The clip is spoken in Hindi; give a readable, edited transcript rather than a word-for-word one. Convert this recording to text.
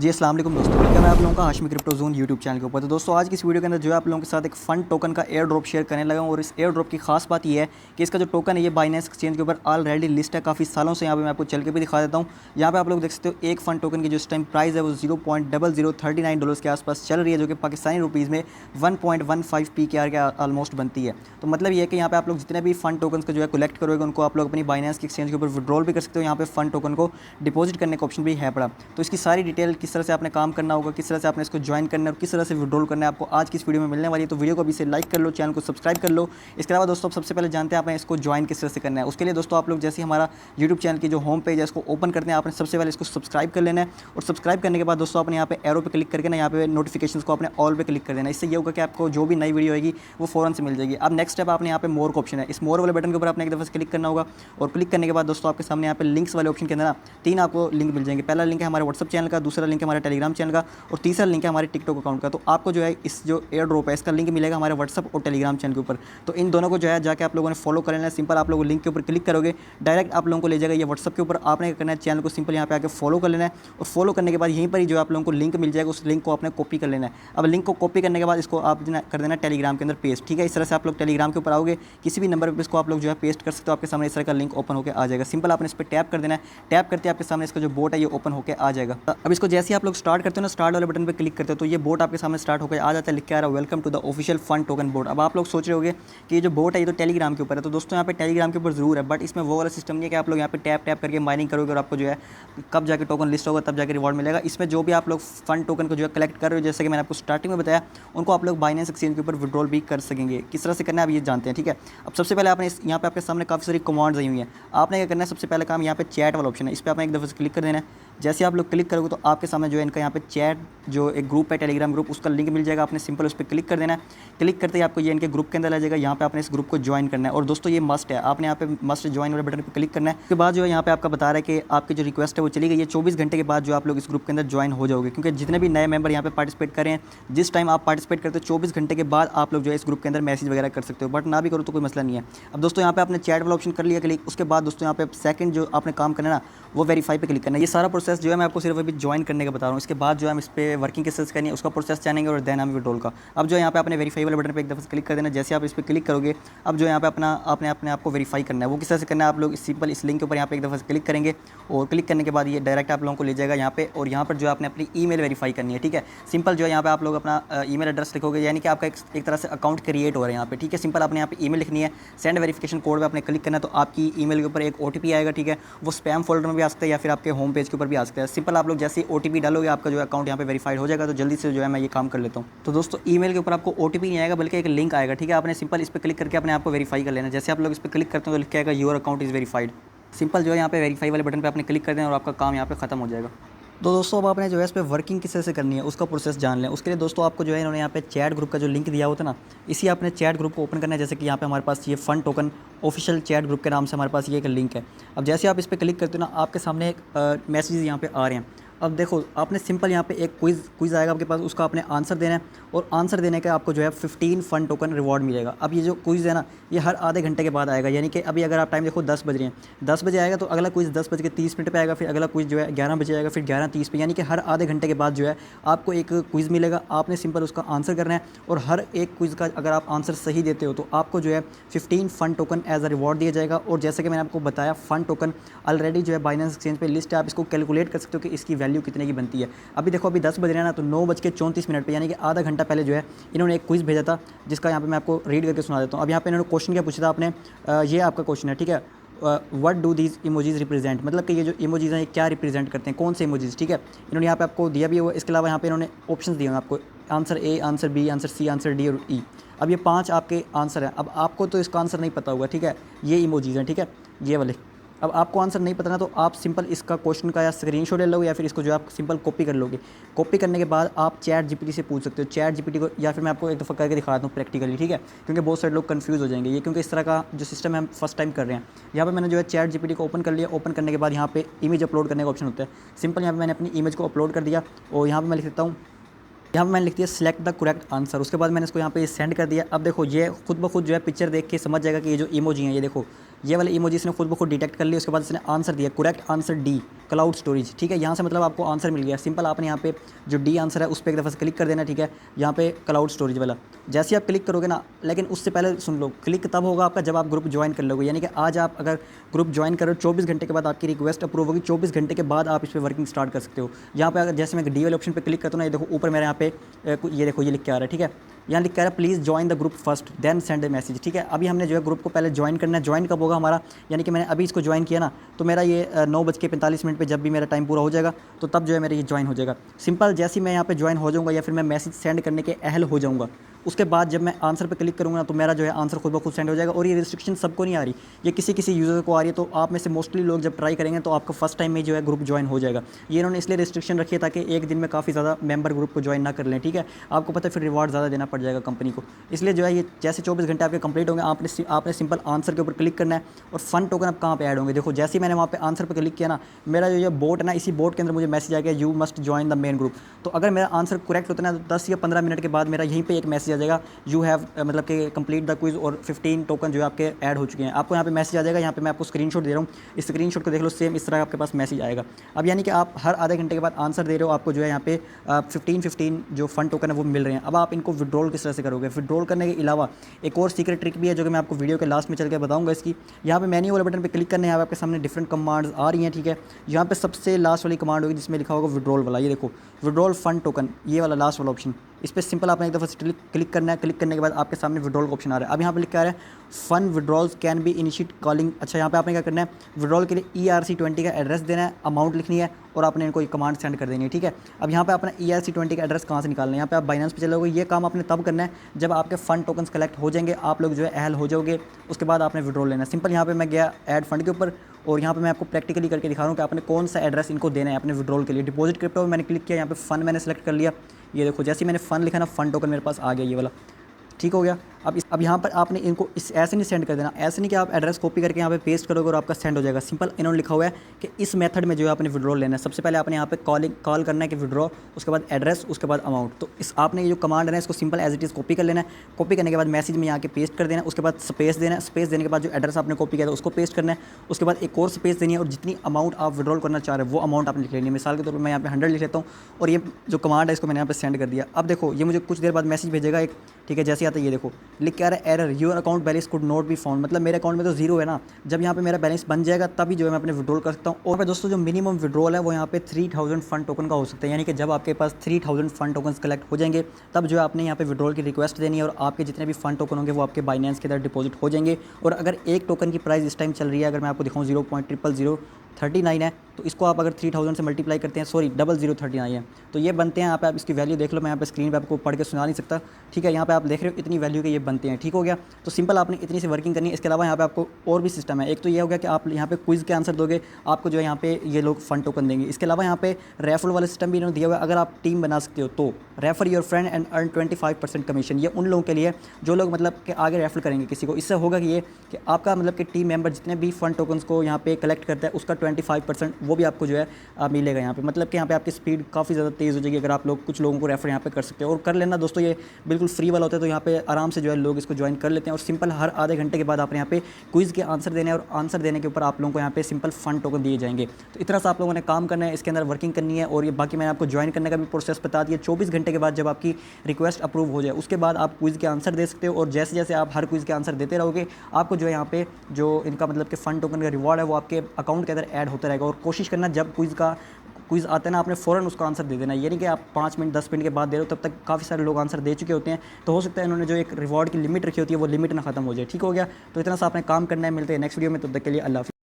जी अस्सलाम वालेकुम दोस्तों, वेलकम है आप लोगों का Hashmi crypto zone YouTube channel के ऊपर। तो दोस्तों आज की इस वीडियो के अंदर जो है आप लोगों के साथ एक फ़ंड टोकन का एयर ड्रॉप शेयर करने लगा हूं। और इस एयर ड्रॉप की खास बात ये है कि इसका जो टोकन है ये बाइनेंस एक्सचेंज के ऊपर ऑलरेडी लिस्ट है काफ़ी सालों से। यहाँ पे मैं आपको चल के भी दिखा देता हूँ। यहाँ पे आप लोग देख सकते हो एक फ़ंड टोकन की जो इस टाइम प्राइस है वो $0.0039 के आसपास चल रही है, जो कि पाकिस्तानी रुपीज़ में 1.15 PKR के ऑलमोस्ट बनती है। तो मतलब ये है कि यहाँ पे आप लोग जितने भी फ़ंड टोकन को जो है कलेक्ट करोगे उनको आप लोग अपनी बाइनेंस की एक्सचेंज के ऊपर विड्रॉल भी कर सकते हो। यहाँ पे फ़ंड टोकन को डिपॉजिट करने का ऑप्शन भी है पड़ा। तो इसकी सारी डिटेल किस तरह से आपने काम करना होगा, किस तरह से आपने इसको ज्वाइन करना है और किस तरह से विड्रॉल करना है, आपको आज की इस वीडियो में मिलने वाली है। तो वीडियो को अभी से लाइक कर लो, चैनल को सब्सक्राइब कर लो। इसके अलावा दोस्तों सबसे पहले जानते हैं आपने इसको ज्वाइन किस तरह से करना है। उसके लिए दोस्तों आप लोग जैसे हमारा यूट्यूब चैनल की जो होम पेज है इसको ओपन करते हैं, आपने सबसे पहले इसको सब्सक्राइब कर लेना है। और सब्सक्राइब करने के बाद दोस्तों आपने यहाँ पे एरो पे क्लिक करके ना यहाँ पे नोटिफिकेशंस को आपने ऑल पे क्लिक कर देना है। इससे ये होगा कि आपको जो भी नई वीडियो होगी वो फ़ौरन से मिल जाएगी। अब नेक्स्ट स्टेप आपने यहाँ पे मोर का ऑप्शन है, इस मोर वाले बटन के ऊपर आपने एक दफ़ा क्लिक करना होगा। और क्लिक करने के बाद दोस्तों आपके सामने यहाँ पे लिंक्स वाले ऑप्शन के अंदर ना 3 आपको लिंक मिल जाएंगे। पहला लिंक है हमारे व्हाट्सअप चैनल का, दूसरा लिंक है हमारे टेलीग्राम चैनल का और तीसरा लिंक है हमारे टिकटॉक अकाउंट का। तो आपको जो है इस जो एयर ड्रॉप है इसका लिंक मिलेगा हमारे व्हाट्सअप और टेलीग्राम चैनल के ऊपर। तो इन दोनों को जो है जाके आप लोगों ने फॉलो कर लेना है। सिंपल आप लोग लिंक के ऊपर क्लिक करोगे डायरेक्ट आप लोगों को ले जाएगा ये व्हाट्सअप के ऊपर। आपने क्या करना है, चैनल को सिंपल यहाँ पे आके फॉलो कर लेना है। और फॉलो करने के बाद यहीं पर ही जो आप लोगों को लिंक मिल जाएगा, उस लिंक को आपने कॉपी कर लेना है। अब लिंक को कॉपी करने के बाद इसको आप कर देना टेलीग्राम के अंदर पेस्ट। ठीक है, इस तरह से आप लोग टेलीग्राम के ऊपर आओगे, किसी भी नंबर पर इसको आप लोग जो है पेस्ट कर सकते हो। आपके सामने इस तरह का लिंक ओपन होकर आ जाएगा। सिंपल आपने इस पर टैप कर देना है। टैप करते आपके सामने इसका जो बोट है ये ओपन होकर आ जाएगा। अब इसको जैसे आप लोग स्टार्ट करते हो ना, स्टार्ट वाले बटन पर क्लिक करते हो तो ये बोट आपके सामने स्टार्ट होकर आ जाता है, लिख के आ रहा है welcome to the official fund token bot. अब आप लोग सोच रहे होगे कि ये जो बोट है ये तो टेलीग्राम के ऊपर है। तो दोस्तों यहाँ पे टेलीग्राम के ऊपर जरूर है, बट इसमें वो वाला सिस्टम नहीं है कि आप लोग यहाँ पे टैप टैप करके माइनिंग करोगे और आपको जो है कब जाके टोकन लिस्ट होगा तब जाके रिवॉर्ड मिलेगा। इसमें जो भी आप लोग फंड टोकन को जो है कलेक्ट कर रहे हो, जैसे कि मैंने आपको स्टार्टिंग में बताया, उनको आप लोग बाइनेंस एक्सचेंज के ऊपर विड्रॉल भी कर सकेंगे। किस तरह से करना है आप ये जानते हैं। ठीक है, अब सबसे पहले आपने यहाँ पे आपके सामने काफ़ी सारी कमांड्स आई हुई हैं। आपने क्या करना है, सबसे पहले काम यहाँ पे चैट वाला ऑप्शन है, इस पर आपने एक दफ़े से क्लिक कर देना है। जैसे आप लोग क्लिक करोगे तो आपके सामने जो है इनका यहाँ पे चैट जो एक ग्रुप है टेलीग्राम ग्रुप, उसका लिंक मिल जाएगा। आपने सिंपल उस पर क्लिक कर देना है। क्लिक करते ही आपको ये इनके ग्रुप के अंदर आ जाएगा। यहाँ पे आपने इस ग्रुप को ज्वाइन करना है। और दोस्तों ये मस्ट है, आपने यहाँ पे मस्ट ज्वाइन वाले बटन पर क्लिक करना है। उसके बाद जो है यहाँ पे आपका बता रहा है कि आपकी जो रिक्वेस्ट है वो चली गई है। 24 घंटे के बाद जो आप लोग इस ग्रुप के अंदर ज्वाइन हो जाओगे, क्योंकि जितने भी नए मेंबर यहाँ पे पार्टिसिपेट करें, जिस टाइम आप पार्टिसिपेट करते हो 24 घंटे के बाद आप लोग जो है इस ग्रुप के अंदर मैसेज वगैरह कर सकते हो। बट ना भी करो तो कोई मसला नहीं है। अब दोस्तों यहाँ पे आपने चैट वाला ऑप्शन कर लिया क्लिक। उसके बाद दोस्तों यहाँ पे सेकंड जो आपने काम करना है ना, वो वेरीफाई पे क्लिक करना है। ये सारा प्रोसेस जो है मैं आपको सिर्फ अभी ज्वाइन करने का बता रहा हूँ। इसके बाद जो है हम इस पर वर्किंग के सर्च करनी है, उसका प्रोसेस जानेंगे और देन हम विड्रॉल का। अब जो यहाँ पे आपने वेरीफाई वाले बटन पे एक दफ़ा क्लिक कर देना। जैसे आप इस पर क्लिक करोगे अब जो यहाँ पे आपने अपने आप को वेरीफाई करना है। वो किस तरह से करना है, आप लोग सिंपल इस लिंक के ऊपर यहाँ पे एक दफ़ा क्लिक करेंगे और क्लिक करने के बाद ये डायरेक्ट आप लोगों को ले जाएगा यहाँ पे। और यहाँ पर जो आपने अपनी ईमेल वेरीफाई करनी है। ठीक है, सिंपल जो है यहाँ पे आप लोग अपना ईमेल एड्रेस लिखोगे, यानी कि आपका एक तरह से अकाउंट क्रिएट हो रहा है यहाँ पे। ठीक है, सिंपल आपने यहाँ पे ईमेल लिखनी है, सेंड वेरिफिकेशन कोड पे आपने क्लिक करना है तो आपकी ईमेल के ऊपर एक OTP आएगा। ठीक है, वो स्पैम फोल्डर में भी आ सकता है या फिर आपके होम पेज के ऊपर भी आ सकता है। सिंपल आप लोग जैसे ही OTP डालोगे आपका जो अकाउंट यहाँ पे वेरीफाइड हो जाएगा। तो जल्दी से जो है मैं ये काम कर लेता हूँ। तो दोस्तों ईमेल के ऊपर आपको OTP नहीं आएगा बल्कि एक लिंक आएगा। ठीक है, आपने सिंपल इस पर क्लिक करके अपने आप को वेरीफाई कर लेना। जैसे आप लोग इस पर क्लिक करते हो तो लिख के आएगा your account is verified. Simple जो है यहाँ पे वेरीफाई वाले बटन पे आपने क्लिक कर देना और आपका काम यहाँ पे खत्म हो जाएगा। तो दोस्तों अब आपने जो है इस पर वर्किंग किस तरह से करनी है उसका प्रोसेस जान लें। उसके लिए दोस्तों आपको जो है इन्होंने यहाँ पे चैट ग्रुप का जो लिंक दिया होता है ना, इसी आपने चैट ग्रुप को ओपन करना है। जैसे कि यहाँ पे हमारे पास ये fund token official chat group के नाम से हमारे पास ये एक लिंक है। अब जैसे आप इस पर क्लिक करते हो ना, आपके सामने एक मैसेज यहाँ पे आ रहे हैं। अब देखो आपने सिंपल यहाँ पे एक क्विज़ आएगा आपके पास, उसका आपने आंसर देना है और आंसर देने का आपको जो है 15 फंड टोकन रिवॉर्ड मिलेगा। अब ये जो क्विज़ है ना ये हर आधे घंटे के बाद आएगा, यानी कि अभी अगर आप टाइम देखो 10 बज रहे हैं, 10 बजे आएगा तो अगला क्विज़ 10:30 पे आएगा, फिर अगला क्विज़ जो है 11 बजे आएगा, फिर 11:30 पे, यानी कि हर आधे घंटे के बाद जो है आपको एक क्विज़ मिलेगा। आपने सिंपल उसका आंसर करना है और हर एक क्विज़ का अगर आप आंसर सही देते हो तो आपको जो है 15 fund token as a reward दिया जाएगा। और जैसे कि मैंने आपको बताया फंड टोकन ऑलरेडी जो है बाइनेंस एक्सचेंज पे लिस्ट है, आप इसको कैलकुलेट कर सकते हो कि इसकी वैल्यू कितने की बनती है। अभी देखो अभी 10 बज रहे हैं ना, तो 9:34 पे यानी कि आधा घंटा पहले जो है इन्होंने एक क्विज़ भेजा था, जिसका यहाँ पे मैं आपको रीड करके सुना देता हूँ। अब यहाँ पे इन्होंने क्वेश्चन क्या पूछा था आपने, ये आपका क्वेश्चन है। ठीक है, what do these emojis represent, मतलब कि ये जो इमोजीज हैं ये क्या रिप्रेजेंट करते हैं, कौन से इमोजीज। ठीक है, इन्होंने यहाँ पे आपको दिया भी हुआ। इसके अलावा यहाँ पे इन्होंने ऑप्शन दिए हैं आपको, answer A, answer B, answer C, answer D और E। अब ये 5 आपके आंसर हैं। अब आपको तो इसका आंसर नहीं पता होगा। ठीक है, ये इमोजीज हैं। ठीक है, ये वाले। अब आपको आंसर नहीं पता ना, तो आप सिंपल इसका क्वेश्चन का या स्क्रीनशॉट ले लो या फिर इसको जो आप सिंपल कॉपी कर लोगे। कॉपी करने के बाद आप चैट GPT से पूछ सकते हो। चैट GPT को या फिर मैं आपको एक दफ़ा करके दिखाता हूँ प्रैक्टिकली। ठीक है, क्योंकि बहुत सारे लोग कंफ्यूज हो जाएंगे ये, क्योंकि इस तरह का जो सिस्टम है हम फर्स्ट टाइम कर रहे हैं। यहाँ पे मैंने जो है चैट GPT को ओपन कर लिया। ओपन करने के बाद यहाँ पे इमेज अपलोड करने का ऑप्शन होता है। सिंपल यहाँ पे मैंने अपनी इमेज को अपलोड कर दिया और यहाँ पर मैं लिख देता हूँ, यहाँ पे मैंने लिख दिया सिलेक्ट द करेक्ट आंसर। उसके बाद मैंने इसको यहाँ पे सेंड कर दिया। अब देखो ये खुद ब खुद जो है पिक्चर देख के समझ जाएगा कि ये जो इमोजी हैं, ये देखो ये वाले इमोजी इसने खुद ब खुद डिटेक्ट कर लिया। उसके बाद इसने आंसर दिया, correct answer D, cloud storage. ठीक है, यहाँ से मतलब आपको आंसर मिल गया। सिंपल आपने यहाँ पे जो डी आंसर है उस पर एक दफ़ा से क्लिक कर देना। ठीक है, यहाँ पे क्लाउड स्टोरेज वाला जैसे आप क्लिक करोगे ना, लेकिन उससे पहले सुन लो, क्लिक तब होगा आपका जब आप ग्रुप ज्वाइन कर लोगे। यानी कि आज आप अगर ग्रुप ज्वाइन करो 24 घंटे के बाद आपकी रिक्वेस्ट अप्रूव होगी, 24 घंटे के बाद आप इस पर वर्किंग स्टार्ट कर सकते हो। यहाँ पे अगर जैसे मैं डी वाले ऑप्शन पे क्लिक करता हूँ ना, ये देखो ऊपर मेरे यहाँ पे ये देखो ये लिख के आ रहा है। ठीक है, यहाँ लिख के आ रहा है please join the group first then send a message. ठीक है, अभी हमने जो है ग्रुप को पहले ज्वाइन करना है। ज्वाइन कब होगा हमारा, यानी कि मैंने अभी इसको ज्वाइन किया ना, तो मेरा ये 9:45 पे जब भी मेरा टाइम पूरा हो जाएगा तो तब जो है मेरा ये ज्वाइन हो जाएगा। सिंपल जैसे ही मैं यहाँ पे ज्वाइन हो जाऊँगा या फिर मैं मैसेज सेंड करने के अहल हो जाऊँगा, उसके बाद जब मैं आंसर पे क्लिक करूँगा ना, तो मेरा जो है आंसर खुद ब खुद सेंड हो जाएगा। और ये रिस्ट्रिक्शन सबको नहीं आ रही, ये किसी किसी यूज़र को आ रही है। तो आप में से मोस्टली लोग जब ट्राई करेंगे तो आपका फर्स्ट टाइम में जो है ग्रुप ज्वाइन हो जाएगा। ये इन्होंने इसलिए रिस्ट्रिक्शन रखी है ताकि एक दिन में काफ़ी ज़्यादा मेंबर ग्रुप को ज्वाइन ना कर लें। ठीक है, आपको पता है फिर रिवार्ड ज़्यादा देना पड़ जाएगा कंपनी को। इसलिए जो है ये जैसे 24 घंटे आपके कंप्लीट होंगे, आपने सिंपल आंसर के ऊपर क्लिक करना है और फन टोकन अब कहाँ पे ऐड होंगे। देखो जैसे ही मैंने वहाँ पे आंसर पर क्लिक किया ना, मेरा जो ये बोट है ना, इसी बोट के अंदर मुझे मैसेज आ गया you must join the main group. तो अगर मेरा आंसर करेक्ट होता है ना, तो 10 या 15 मिनट के बाद मेरा यहीं पे एक मैसेज आ जाएगा यू हैव मतलब कि कंप्लीट द क्विज और 15 टोकन जो है आपके ऐड हो चुके हैं। आपको यहाँ पे मैसेज आ जाएगा। यहाँ पे मैं आपको स्क्रीनशॉट दे रहा हूँ, इस स्क्रीनशॉट को देख लो, सेम इस तरह आपके पास मैसेज आएगा। अब यानी कि आप हर आधे घंटे के बाद आंसर दे रहे हो, आपको जो है यहाँ पे 15 जो फन टोकन है वो मिल रहे हैं। अब आप इनको विड्रॉल किस तरह से करोगे। विड्रॉल करने के अलावा एक और सीक्रेट ट्रिक भी है जो कि मैं आपको वीडियो के लास्ट में चल के बताऊँगा इसकी। यहाँ पे मेन्यू वाले बटन पर क्लिक करने, यहाँ पे आपके सामने डिफरेंट कमांड्स आ रही हैं। ठीक है, यहाँ पे सबसे लास्ट वाली कमांड होगी जिसमें लिखा होगा विड्रॉल वाला, ये देखो विड्रॉल फन टोकन, ये वाला लास्ट वाला ऑप्शन। इस पर सिंपल आपने एक दफ़ा से क्लिक करना है। क्लिक करने के बाद आपके सामने विड्रॉल का ऑप्शन आ रहा है। अब यहाँ पे लिखा आ रहा है fund withdrawals can be initiate calling. अच्छा, यहाँ पे आपने क्या करना है, विड्रॉल के लिए ERC20 का एड्रेस देना है, अमाउंट लिखनी है और आपने इनको एक कमांड सेंड कर देनी है। ठीक है, अब यहाँ पे अपना ERC20 का एड्रेस कहाँ से निकालना है, यहाँ पे आप बाइनेंस पे चलोगे। ये काम आपने तब करना है जब आपके फंड टोकन्स कलेक्ट हो जाएंगे, आप लोग जो है अहल हो जाओगे, उसके बाद आपने विड्रॉल लेना है। सिंपल यहाँ पे मैं गया ऐड फंड के ऊपर और यहाँ पे मैं आपको प्रैक्टिकली करके दिखा रहा हूँ कि आपने कौन सा एड्रेस इनको देना है अपने विड्रॉल के लिए। डिपॉजिट क्रिप्टो में मैंने क्लिक किया, यहाँ पे फ़न मैंने सेलेक्ट कर लिया। ये देखो जैसे ही मैंने फ़न लिखा ना, फ़न टोकन मेरे पास आ गया ये वाला। ठीक हो गया। अब यहाँ पर आपने इनको इस ऐसे नहीं सेंड कर देना, ऐसे नहीं कि आप एड्रेस कॉपी करके यहाँ पे पेस्ट करोगे और आपका सेंड हो जाएगा। सिंपल इन्होंने लिखा हुआ है कि इस मेथड में जो है आपने विड्रॉल लेना है। सबसे पहले आपने यहाँ पे कॉल करना है कि विड्रॉ, उसके बाद एड्रेस, उसके बाद अमाउंट। तो इस आपने ये जो कमांड है ना, इसको simple as it is copy कर लेना है। कॉपी करने के बाद मैसेज में यहाँ के पेस्ट कर देना है। उसके बाद स्पेस देना है। स्पेस देने के बाद जो एड्रेस आपने कॉपी किया था उसको पेस्ट करना है। उसके बाद एक और स्पेस देनी है और जितनी अमाउंट आप विड्रॉल करना चाह रहे हो वो अमाउंट आपने लिख लेनी है। मिसाल के तौर पर मैं यहाँ पे 100 लिख लेता हूँ और ये जो कमांड है इसको मैंने यहाँ पे सेंड कर दिया। अब देखो ये मुझे कुछ देर बाद मैसेज भेजेगा एक। ठीक है, जैसे आता है ये देखो लिख के आ रहा है error your account balance could not be found. मतलब मेरे अकाउंट में तो जीरो है ना, जब यहाँ पे मेरा बैलेंस बन जाएगा तभी जो है मैं अपने विड्रॉल कर सकता हूँ। और पे दोस्तों जो मिनिमम विड्रॉल है वो यहाँ पे 3000 फंड टोकन का हो सकता है। यानी कि जब आपके पास 3000 फंड टोकन कलेक्ट हो जाएंगे तब जो है आपने यहाँ पे विड्रॉल की रिक्वेस्ट देनी है और आपके जितने भी फंड टोकन होंगे वो आपके बाइनेंस के अंदर डिपॉजिट हो जाएंगे। और अगर एक टोकन की प्राइस इस टाइम चल रही है, अगर मैं आपको दिखाऊँ 0.00039 है, तो इसको आप अगर 3000 से मल्टीप्लाई करते हैं, सॉरी 0039 है, तो ये बनते हैं। यहाँ पे आप इसकी वैल्यू देख लो, मैं यहाँ पे स्क्रीन पे आपको पढ़ के सुना नहीं सकता। ठीक है, यहाँ पे आप देख रहे हो इतनी वैल्यू के ये बनते हैं। ठीक हो गया, तो सिंपल आपने इतनी सी वर्किंग करनी है। इसके अलावा यहाँ पे आपको और भी सिस्टम है। एक तो ये हो गया कि आप यहाँ पे क्विज़ के आंसर दोगे, आपको जो है यहाँ पे ये लोग फंड टोकन देंगे। इसके अलावा यहाँ पे रेफर वाला सिस्टम भी इन्होंने दिया हुआ है। अगर आप टीम बना सकते हो तो refer your friend and earn 25% commission. ये उन लोगों के लिए जो लोग मतलब कि आगे रेफर करेंगे किसी को। इससे होगा कि ये कि आपका मतलब कि टीम मेंबर जितने भी फंड टोकन्स को यहाँ पे कलेक्ट करता है उसका 25% वो भी आपको जो है मिलेगा यहाँ पे। मतलब कि यहाँ पे आपकी स्पीड काफ़ी ज़्यादा तेज़ हो जाएगी अगर आप लोग कुछ लोगों को रेफर यहाँ पे कर सकते हो। और कर लेना दोस्तों, ये बिल्कुल फ्री वाला होता है, तो यहाँ पे आराम से जो है लोग इसको ज्वाइन कर लेते हैं। और सिंपल हर आधे घंटे के बाद आपने यहाँ पे क्विज़ के आंसर देने हैं और आंसर देने के ऊपर आप लोगों को यहाँ पे सिंपल फंड टोकन दिए जाएंगे। तो इतना सा आप लोगों ने काम करना है, इसके अंदर वर्किंग करनी है। और ये बाकी मैंने आपको ज्वाइन करने का भी प्रोसेस बता दिया। 24 घंटे के बाद जब आपकी रिक्वेस्ट अप्रूव हो जाए उसके बाद आप क्विज़ के आंसर दे सकते हो। और जैसे जैसे आप हर क्विज़ के आंसर देते रहोगे आपको जो है यहाँ पे जो इनका मतलब कि फंड टोकन का रिवॉर्ड है वो आपके अकाउंट के अंदर ऐड होता रहेगा। और कोशिश करना जब क्विज़ आता है ना, आपने फ़ौरन उसका आंसर दे देना। ये नहीं कि आप 5 मिनट 10 मिनट के बाद दे रहे हो, तब तक काफ़ी सारे लोग आंसर दे चुके होते हैं। तो हो सकता है इन्होंने जो एक रिवॉर्ड की लिमिट रखी होती है वो लिमिट ना खत्म हो जाए। ठीक हो गया, तो इतना सा आपने काम करना है। मिलते हैं नेक्स्ट वीडियो में, तब तक के लिए अल्लाह हाफ़िज़।